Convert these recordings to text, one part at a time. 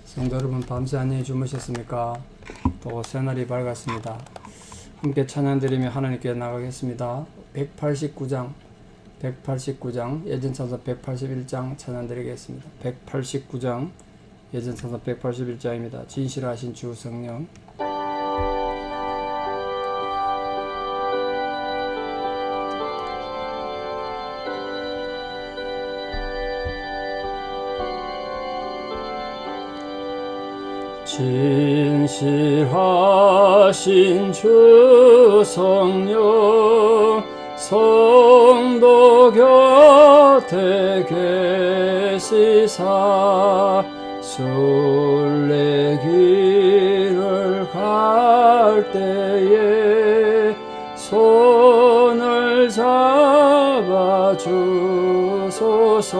성도 여러분, 밤새 안녕히 주무셨습니까? 또 새날이 밝았습니다. 함께 찬양드리며 하나님께 나가겠습니다. 189장 예전찬송 181장 찬양드리겠습니다. 189장 예전찬송 181장입니다. 진실하신 주 성령, 진실하신 주 성령, 성도 곁에 계시사 순례길을 갈 때에 손을 잡아 주소서.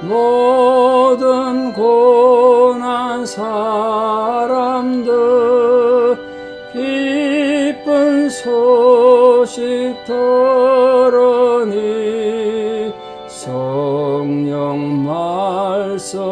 모든 고난 사람들 기쁜 소식 들으니 성령 말씀하기를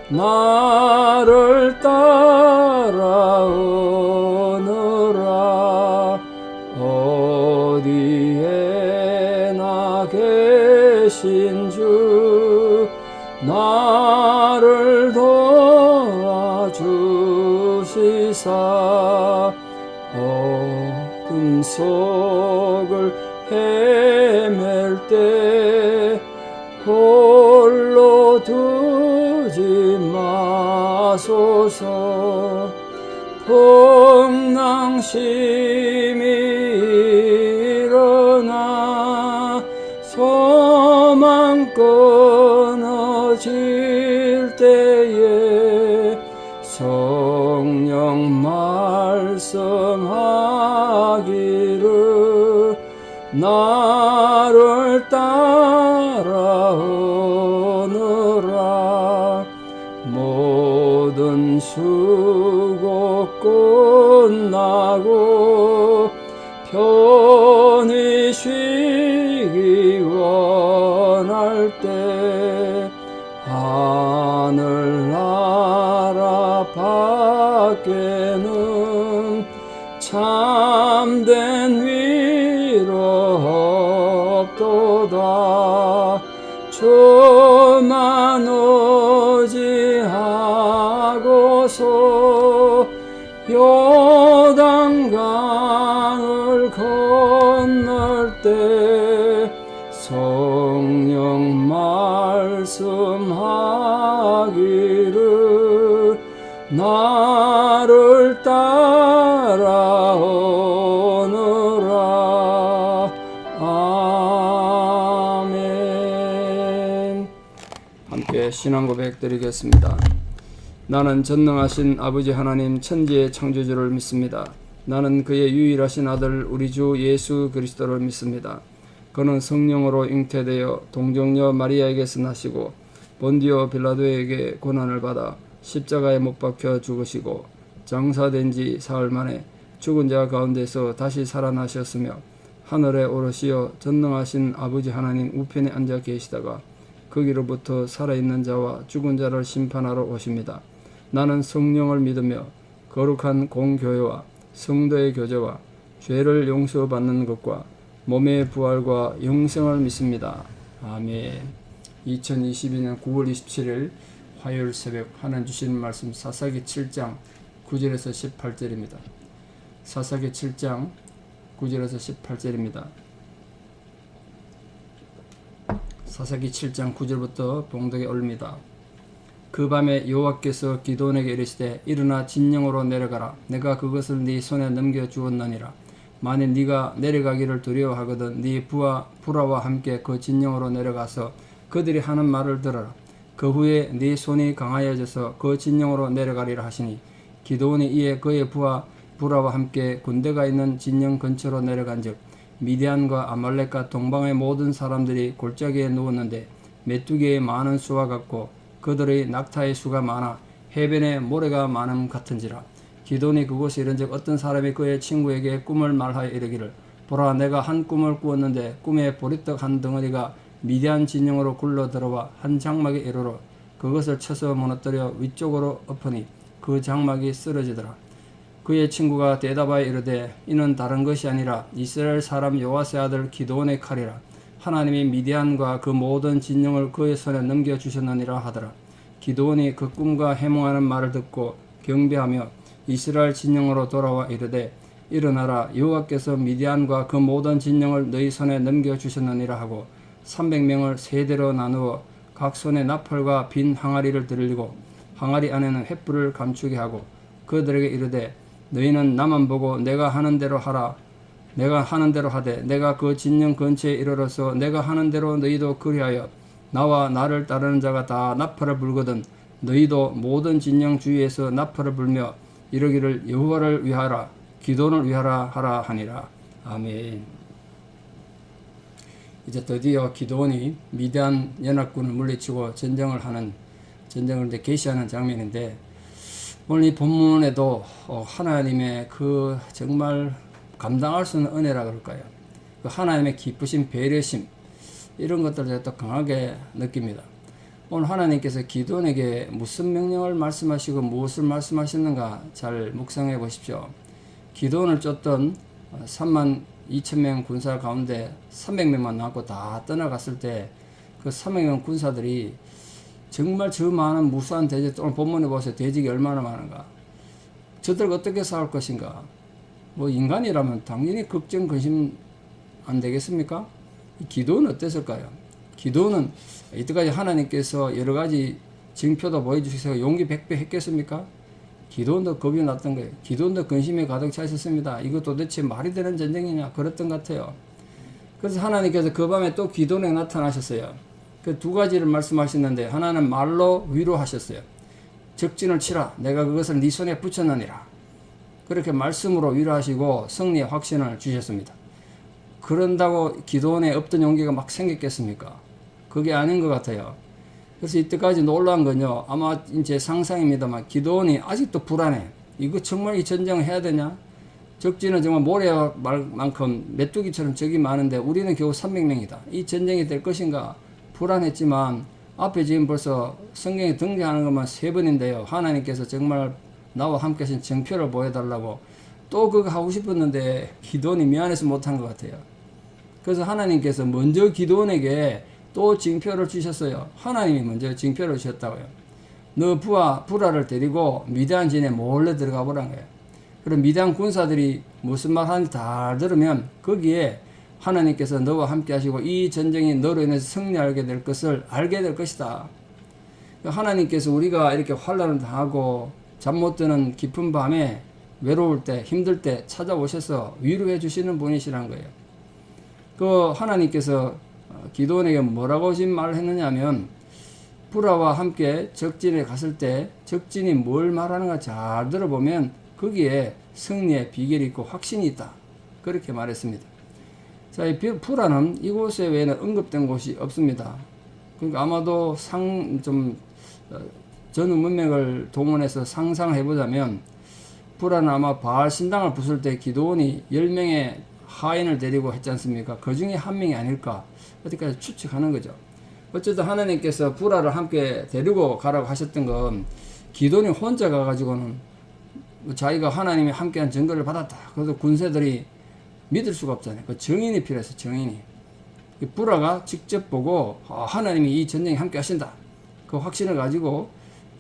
나를 따라오느라 어디에나 계신 주 나를 도와주시사 어둠 속을 헤맬 때 홀로 두지 마소서. 풍랑심이 일어나 소망 끊어질 때에 성령 말씀하기를 나를 따라오느라 모든 수고 끝나고 편히 쉬기 원할 때 하늘나라 밖에는 참된 위로 없도다. 주만 의지하고서 요단강을 건널 때 성령 말씀하기를 나를 따라오느라. 아멘. 함께 신앙 고백 드리겠습니다. 나는 전능하신 아버지 하나님 천지의 창조주를 믿습니다. 나는 그의 유일하신 아들 우리 주 예수 그리스도를 믿습니다. 그는 성령으로 잉태되어 동정녀 마리아에게서 나시고 본디오 빌라도에게 고난을 받아 십자가에 못 박혀 죽으시고 장사된 지 사흘 만에 죽은 자 가운데서 다시 살아나셨으며 하늘에 오르시어 전능하신 아버지 하나님 우편에 앉아 계시다가 거기로부터 살아있는 자와 죽은 자를 심판하러 오십니다. 나는 성령을 믿으며 거룩한 공교회와 성도의 교제와 죄를 용서받는 것과 몸의 부활과 영생을 믿습니다. 아멘. 2022년 9월 27일 화요일 새벽 하나님 주시는 말씀 사사기 7장 9절에서 18절입니다. 사사기 7장 9절에서 18절입니다. 사사기 7장 9절부터 봉독에 올립니다. 그 밤에 여호와께서 기드온에게 이르시되 일어나 진영으로 내려가라. 내가 그것을 네 손에 넘겨 주었느니라. 만일 네가 내려가기를 두려워하거든 네 부하와 함께 그 진영으로 내려가서 그들이 하는 말을 들어라. 그 후에 네 손이 강하여져서 그 진영으로 내려가리라 하시니 기드온이 이에 그의 부하와 함께 군대가 있는 진영 근처로 내려간즉 미디안과 아말렉과 동방의 모든 사람들이 골짜기에 누웠는데 메뚜기의 많은 수와 같고 그들의 낙타의 수가 많아 해변에 모래가 많음 같은지라. 기드온이 그곳에 이른즉 어떤 사람이 그의 친구에게 꿈을 말하여 이르기를 보라 내가 한 꿈을 꾸었는데 꿈에 보리떡 한 덩어리가 미디안 진영으로 굴러 들어와 한 장막에 이르러 그것을 쳐서 무너뜨려 위쪽으로 엎으니 그 장막이 쓰러지더라. 그의 친구가 대답하여 이르되 이는 다른 것이 아니라 이스라엘 사람 요아스의 아들 기드온의 칼이라. 하나님이 미디안과 그 모든 진영을 그의 손에 넘겨주셨느니라 하더라. 기드온이 그 꿈과 해몽하는 말을 듣고 경배하며 이스라엘 진영으로 돌아와 이르되 일어나라, 여호와께서 미디안과 그 모든 진영을 너희 손에 넘겨주셨느니라 하고 300명을 세대로 나누어 각 손에 나팔과 빈 항아리를 들리고 항아리 안에는 횃불을 감추게 하고 그들에게 이르되 너희는 나만 보고 내가 하는 대로 하라. 내가 하는 대로 하되 내가 그 진영 근처에 이르러서 내가 하는 대로 너희도 그리하여 나와 나를 따르는 자가 다 나팔을 불거든 너희도 모든 진영 주위에서 나팔을 불며 이르기를 여호와를 위하라 기도를 위하라 하라 하니라. 아멘. 이제 드디어 기드온이 미디안 연합군을 물리치고 전쟁을 이제 개시하는 장면인데 오늘 이 본문에도 하나님의 그 정말 감당할 수 있는 은혜라 그럴까요? 그 하나님의 기쁘신 배려심 이런 것들을 제가 또 강하게 느낍니다. 오늘 하나님께서 기드온에게 무슨 명령을 말씀하시고 무엇을 말씀하셨는가 잘 묵상해 보십시오. 기드온을 쫓던 32,000명 군사 가운데 300명만 남고 다 떠나갔을 때 그 300명 군사들이 정말 저 많은 무수한 대적, 오늘 본문에 보세요. 대적이 얼마나 많은가. 저들 어떻게 싸울 것인가. 뭐 인간이라면 당연히 걱정, 근심 안 되겠습니까? 기드온은 어땠을까요? 기드온은 이때까지 하나님께서 여러 가지 징표도 보여주셔서 용기 100배 했겠습니까? 기드온도 겁이 났던 거예요. 기드온도 근심에 가득 차 있었습니다. 이거 도대체 말이 되는 전쟁이냐? 그랬던 것 같아요. 그래서 하나님께서 그 밤에 또 기드온에 나타나셨어요. 그 두 가지를 말씀하셨는데 하나는 말로 위로하셨어요. 적진을 치라. 내가 그것을 네 손에 붙였느니라. 그렇게 말씀으로 위로하시고 승리의 확신을 주셨습니다. 그런다고 기드온에 없던 용기가 막 생겼겠습니까? 그게 아닌 것 같아요. 그래서 이때까지 놀라운 건요. 아마 제 상상입니다만 기드온이 아직도 불안해. 이거 정말 이 전쟁을 해야 되냐? 적진은 정말 모래만큼 메뚜기처럼 적이 많은데 우리는 겨우 300명이다. 이 전쟁이 될 것인가? 불안했지만 앞에 지금 벌써 성경에 등장하는 것만 3번인데요. 하나님께서 정말 나와 함께 하신 정표를 보여달라고 또 그거 하고 싶었는데 기드온이 미안해서 못한 것 같아요. 그래서 하나님께서 먼저 기드온에게 또 징표를 주셨어요. 하나님이 먼저 징표를 주셨다고요. 너 부라를 데리고 미디안 진에 몰래 들어가 보란 거예요. 그럼 미디안 군사들이 무슨 말 하는지 다 들으면 거기에 하나님께서 너와 함께 하시고 이 전쟁이 너로 인해서 승리하게 될 것을 알게 될 것이다. 하나님께서 우리가 이렇게 환난을 당하고 잠 못 드는 깊은 밤에 외로울 때 힘들 때 찾아오셔서 위로해 주시는 분이시란 거예요. 그 하나님께서 기드온에게 뭐라고 지금 말을 했느냐 하면 부라와 함께 적진에 갔을 때 적진이 뭘 말하는가 잘 들어보면 거기에 승리의 비결이 있고 확신이 있다. 그렇게 말했습니다. 자, 이 부라는 이곳에 외에는 언급된 곳이 없습니다. 그러니까 아마도 전후 문맥을 동원해서 상상을 해보자면 부라는 아마 바알 신당을 부술 때 기드온이 10명의 하인을 데리고 했지 않습니까? 그 중에 한 명이 아닐까 어디까지 추측하는 거죠. 어쨌든 하나님께서 부라를 함께 데리고 가라고 하셨던 건 기드온이 혼자 가가지고는 자기가 하나님이 함께한 증거를 받았다. 그래서 군사들이 믿을 수가 없잖아요. 그 증인이 필요해서 증인이. 부라가 직접 보고 하나님이 이 전쟁에 함께 하신다. 그 확신을 가지고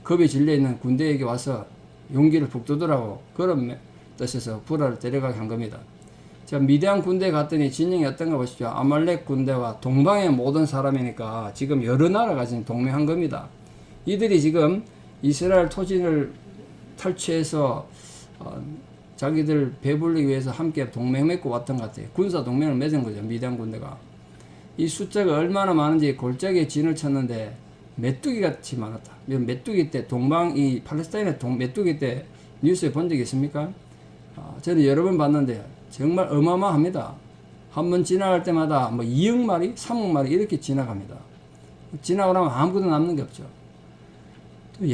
겁에 질려있는 군대에게 와서 용기를 북돋으라고 그런 뜻에서 부라를 데려가게 한 겁니다. 자, 미디안 군대에 갔더니 진영이 어떤가 보십시오. 아말렉 군대와 동방의 모든 사람이니까 지금 여러 나라가 지금 동맹한 겁니다. 이들이 지금 이스라엘 토지를 탈취해서 자기들 배불리기 위해서 함께 동맹 맺고 왔던 것 같아요. 군사 동맹을 맺은 거죠. 미디안 군대가. 이 숫자가 얼마나 많은지 골짜기에 진을 쳤는데 메뚜기 같이 많았다. 메뚜기 때 이 팔레스타인의 메뚜기 때 뉴스에 본 적이 있습니까? 저는 여러 번 봤는데 정말 어마어마합니다. 한 번 지나갈 때마다 뭐 2억 마리, 3억 마리 이렇게 지나갑니다. 지나고 나면 아무것도 남는 게 없죠. 또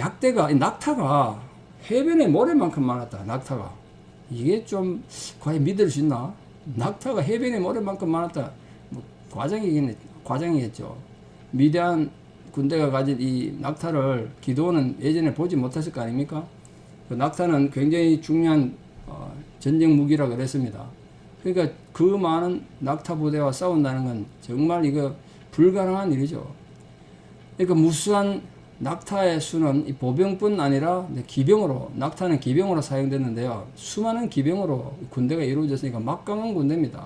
낙타가 해변에 모래만큼 많았다. 낙타가. 이게 좀 과연 믿을 수 있나? 낙타가 해변에 모래만큼 많았다. 뭐 과장이겠네. 과정이겠죠. 미대한 군대가 가진 이 낙타를 기드온은 예전에 보지 못했을 거 아닙니까? 그 낙타는 굉장히 중요한 전쟁 무기라 그랬습니다. 그러니까 그 많은 낙타 부대와 싸운다는 건 정말 이거 불가능한 일이죠. 그러니까 무수한 낙타의 수는 이 보병뿐 아니라 기병으로, 낙타는 기병으로 사용됐는데요. 수많은 기병으로 군대가 이루어졌으니까 막강한 군대입니다.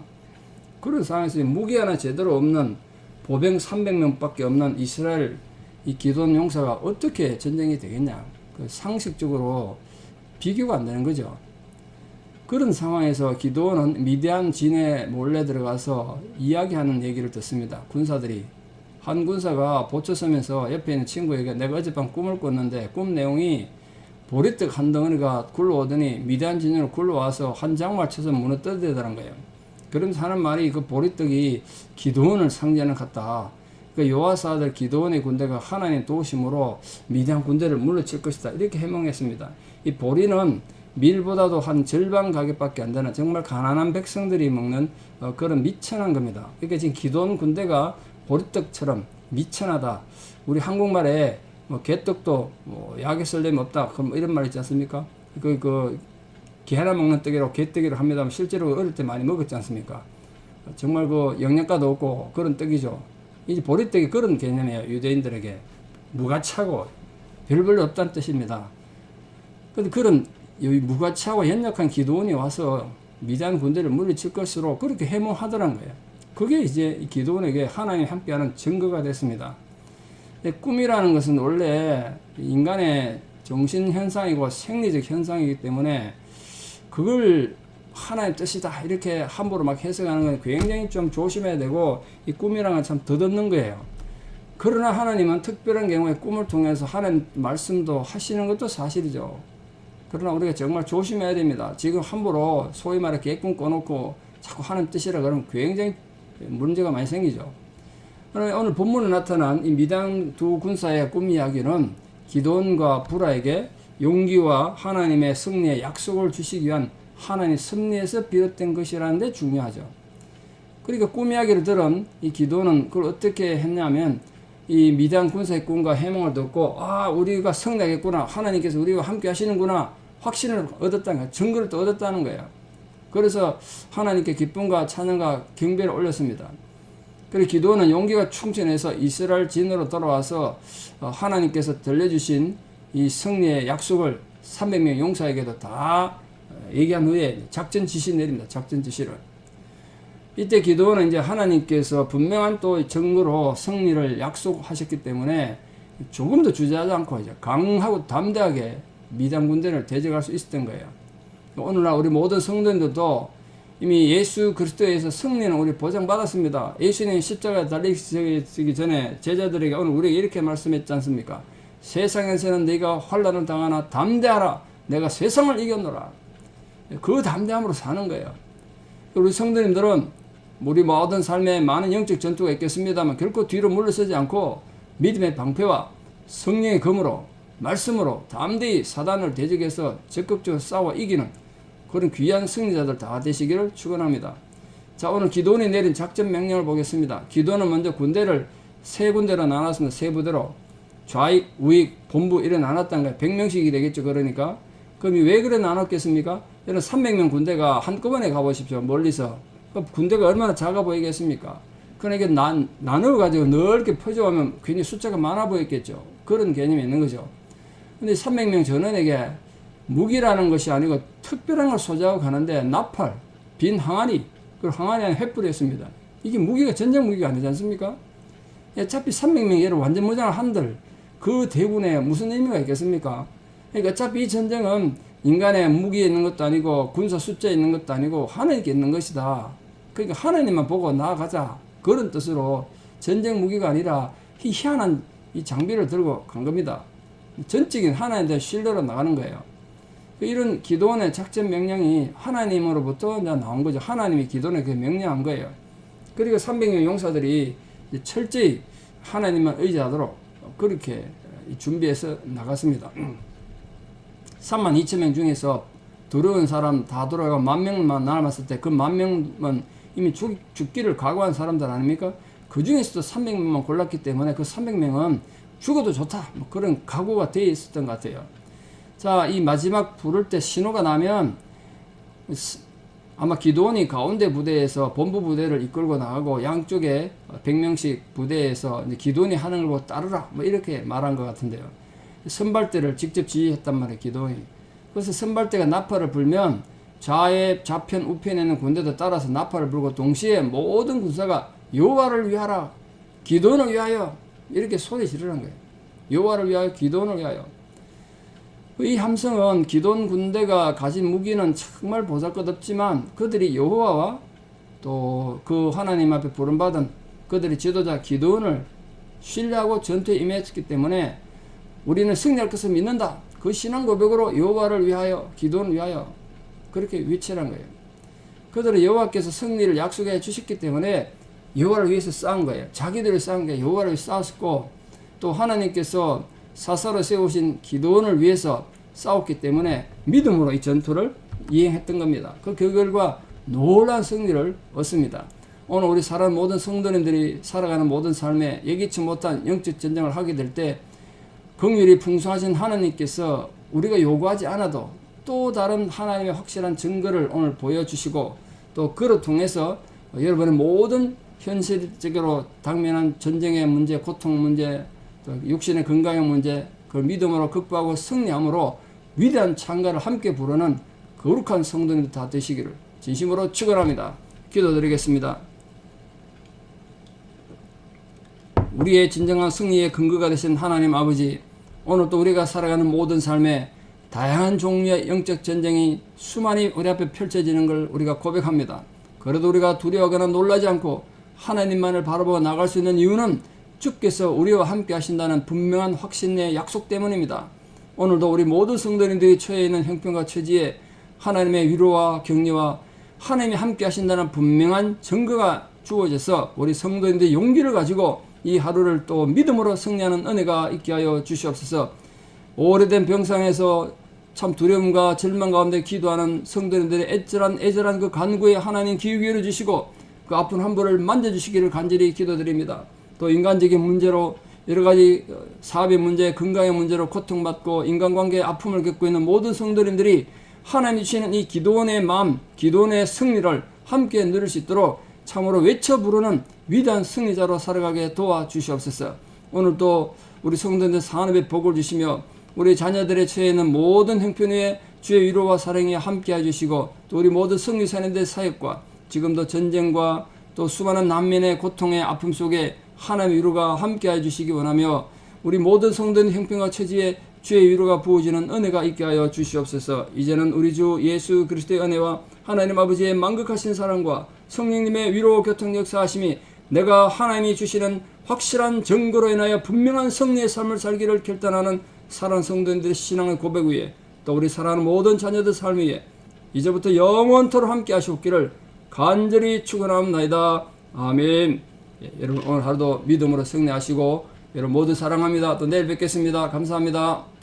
그런 상황에서 무기 하나 제대로 없는 보병 300명밖에 없는 이스라엘 이 기드온 용사가 어떻게 전쟁이 되겠냐. 그 상식적으로 비교가 안 되는 거죠. 그런 상황에서 기드온은 미디안 진에 몰래 들어가서 이야기하는 얘기를 듣습니다. 군사들이. 한 군사가 보초 서면서 옆에 있는 친구에게 내가 어젯밤 꿈을 꿨는데 꿈 내용이 보리떡 한 덩어리가 굴러오더니 미디안 진으로 굴러와서 한 장말 쳐서 무너뜨리더라는 거예요. 그러면서 하는 말이 그 보리떡이 기드온을 상징하는 것 같다. 그 요아스 아들 기드온의 군대가 하나님 도우심으로 미디안 군대를 물리칠 것이다. 이렇게 해몽했습니다. 이 보리는 밀보다도 한 절반 가격밖에 안 되는 정말 가난한 백성들이 먹는 그런 미천한 겁니다. 그러니까 지금 기드온 군대가 보리떡처럼 미천하다. 우리 한국말에 뭐 개떡도 뭐 약에 쓸데없 없다. 그럼 이런 말 있지 않습니까? 개 하나 먹는 떡이라고 개떡이라고 합니다만 실제로 어릴 때 많이 먹었지 않습니까? 정말 그 영양가도 없고 그런 떡이죠. 이 보리떡이 그런 개념이에요. 유대인들에게 무가치하고 별 볼일 없다는 뜻입니다. 그런데 그런 무가치하고 연약한 기드온이 와서 미디안 군대를 물리칠 것으로 그렇게 해몽하더란 거예요. 그게 이제 기드온에게 하나님이 함께하는 증거가 됐습니다. 꿈이라는 것은 원래 인간의 정신현상이고 생리적 현상이기 때문에 그걸 하나의 뜻이다 이렇게 함부로 막 해석하는 건 굉장히 좀 조심해야 되고 이 꿈이라는 건 참 덧없는 거예요. 그러나 하나님은 특별한 경우에 꿈을 통해서 하나님 말씀도 하시는 것도 사실이죠. 그러나 우리가 정말 조심해야 됩니다. 지금 함부로 소위 말해 개꿈 꿔놓고 자꾸 하나님 뜻이라 그러면 굉장히 문제가 많이 생기죠. 그러나 오늘 본문에 나타난 이 미디안 두 군사의 꿈 이야기는 기드온과 부라에게 용기와 하나님의 승리의 약속을 주시기 위한 하나님의 섭리에서 비롯된 것이라는 데 중요하죠. 그러니까 꿈 이야기를 들은 이 기드온은 그걸 어떻게 했냐면 이 미디안 군사의 꿈과 해몽을 듣고 우리가 승리하겠구나. 하나님께서 우리와 함께 하시는구나. 확신을 얻었다는 거예요. 증거를 또 얻었다는 거예요. 그래서 하나님께 기쁨과 찬양과 경배를 올렸습니다. 그리고 기드온은 용기가 충천해서 이스라엘 진으로 돌아와서 하나님께서 들려주신 이 승리의 약속을 300명 용사에게도 다 얘기한 후에 작전 지시 내립니다. 작전 지시를. 이때 기드온은 이제 하나님께서 분명한 또 증거로 승리를 약속하셨기 때문에 조금 더 주저하지 않고 이제 강하고 담대하게 미디안 군대를 대적할 수 있었던 거예요. 오늘날 우리 모든 성도님들도 이미 예수 그리스도에서 승리는 우리 보장받았습니다. 예수님 십자가에 달리시기 전에 제자들에게 오늘 우리에게 이렇게 말씀했지 않습니까? 세상에서는 네가 환난을 당하나 담대하라. 내가 세상을 이겼노라. 그 담대함으로 사는 거예요. 우리 성도님들은 우리 모든 삶에 많은 영적 전투가 있겠습니다만 결코 뒤로 물러서지 않고 믿음의 방패와 성령의 검으로 말씀으로 담대히 사단을 대적해서 적극적으로 싸워 이기는 그런 귀한 승리자들 다 되시기를 축원합니다. 자, 오늘 기드온이 내린 작전 명령을 보겠습니다. 기드온은 먼저 군대를 세 군대로 나눴습니다. 세 부대로 좌익, 우익, 본부 이래 나눴다는 거예요. 100명씩이 되겠죠. 그러니까 그럼 왜 그래 나눴겠습니까? 여러분 300명 군대가 한꺼번에 가보십시오. 멀리서. 군대가 얼마나 작아 보이겠습니까? 그러니까 나눠가지고 넓게 퍼져오면 괜히 숫자가 많아 보였겠죠. 그런 개념이 있는 거죠. 근데 300명 전원에게 무기라는 것이 아니고 특별한 걸 소지하고 가는데 나팔, 빈 항아리, 그 항아리 안에 횃불이었습니다. 이게 무기가 전쟁 무기가 아니지 않습니까? 어차피 300명 얘를 완전 무장을 한들 그 대군에 무슨 의미가 있겠습니까? 그러니까 어차피 이 전쟁은 인간의 무기에 있는 것도 아니고 군사 숫자에 있는 것도 아니고 하나님께 있는 것이다. 그러니까 하나님만 보고 나아가자. 그런 뜻으로 전쟁 무기가 아니라 이 희한한 이 장비를 들고 간 겁니다. 전적인 하나님에 대한 신뢰로 나가는 거예요. 이런 기드온의 작전 명령이 하나님으로부터 나온 거죠. 하나님이 기드온에게 명령한 거예요. 그리고 300명 용사들이 철저히 하나님만 의지하도록 그렇게 준비해서 나갔습니다. 32,000명 중에서 두려운 사람 다 돌아가고 10,000명만 남았을 때 그 10,000명은 이미 죽기를 각오한 사람들 아닙니까? 그 중에서도 300명만 골랐기 때문에 그 300명은 죽어도 좋다, 뭐 그런 각오가 되어 있었던 것 같아요. 자, 이 마지막 부를 때 신호가 나면 아마 기드온이 가운데 부대에서 본부 부대를 이끌고 나가고 양쪽에 100명씩 부대에서 기드온이 하는 걸 보고 따르라, 뭐 이렇게 말한 것 같은데요. 선발대를 직접 지휘했단 말이에요, 기드온이. 그래서 선발대가 나팔을 불면 좌편 우편에 있는 군대도 따라서 나팔을 불고 동시에 모든 군사가 여호와를 위하라, 기드온을 위하여, 이렇게 소리 지르는 거예요. 여호와를 위하여, 기드온을 위하여. 이 함성은 기드온 군대가 가진 무기는 정말 보잘것없지만 그들이 여호와와 또 그 하나님 앞에 부름받은 그들의 지도자 기드온을 신뢰하고 전투에 임했기 때문에 우리는 승리할 것을 믿는다, 그 신앙 고백으로 여호와를 위하여, 기드온을 위하여 그렇게 외치란 거예요. 그들은 여호와께서 승리를 약속해 주셨기 때문에 여호와를 위해서 싸운 거예요. 자기들을 싸운 게 여호와를 위해서 싸웠고, 또 하나님께서 사사로 세우신 기드온을 위해서 싸웠기 때문에 믿음으로 이 전투를 이행했던 겁니다. 그 결과 놀라운 승리를 얻습니다. 오늘 우리 살아가는 모든 성도님들이 살아가는 모든 삶에 예기치 못한 영적 전쟁을 하게 될 때 긍휼이 풍성하신 하나님께서 우리가 요구하지 않아도 또 다른 하나님의 확실한 증거를 오늘 보여주시고, 또 그를 통해서 여러분의 모든 현실적으로 당면한 전쟁의 문제, 고통 문제, 또 육신의 건강의 문제, 그걸 믿음으로 극복하고 승리함으로 위대한 찬가를 함께 부르는 거룩한 성도님들 다 되시기를 진심으로 축원합니다. 기도드리겠습니다. 우리의 진정한 승리의 근거가 되신 하나님 아버지, 오늘 또 우리가 살아가는 모든 삶에 다양한 종류의 영적 전쟁이 수많이 우리 앞에 펼쳐지는 걸 우리가 고백합니다. 그래도 우리가 두려워하거나 놀라지 않고 하나님만을 바라보고 나갈 수 있는 이유는 주께서 우리와 함께 하신다는 분명한 확신의 약속 때문입니다. 오늘도 우리 모든 성도님들이 처해 있는 형편과 처지에 하나님의 위로와 격려와 하나님이 함께 하신다는 분명한 증거가 주어져서 우리 성도님들의 용기를 가지고 이 하루를 또 믿음으로 승리하는 은혜가 있게 하여 주시옵소서. 오래된 병상에서 참 두려움과 절망 가운데 기도하는 성도님들의 애절한 그 간구에 하나님 기회를 주시고 그 아픈 환부를 만져주시기를 간절히 기도드립니다. 또 인간적인 문제로 여러가지 사업의 문제, 건강의 문제로 고통받고 인간관계의 아픔을 겪고 있는 모든 성도님들이 하나님이 주시는 이 기도원의 마음, 기도원의 승리를 함께 누릴 수 있도록 참으로 외쳐 부르는 위대한 승리자로 살아가게 도와주시옵소서. 오늘도 우리 성도님들 산업에 복을 주시며 우리 자녀들의 처해 있는 모든 형편에 주의 위로와 사랑이 함께 해주시고, 또 우리 모든 성리사님들의 사역과 지금도 전쟁과 또 수많은 난민의 고통의 아픔 속에 하나님의 위로가 함께 해주시기 원하며, 우리 모든 성도님 형편과 처지에 주의 위로가 부어지는 은혜가 있게 하여 주시옵소서. 이제는 우리 주 예수 그리스도의 은혜와 하나님 아버지의 만극하신 사랑과 성령님의 위로 교통 역사하심이 내가 하나님이 주시는 확실한 증거로 인하여 분명한 승리의 삶을 살기를 결단하는 사랑하는 성도님들의 신앙의 고백 위에, 또 우리 사랑하는 모든 자녀들 삶 위에 이제부터 영원토록 함께 하시옵기를 간절히 축원합니다. 아멘. 여러분 오늘 하루도 믿음으로 승리하시고 여러분 모두 사랑합니다. 또 내일 뵙겠습니다. 감사합니다.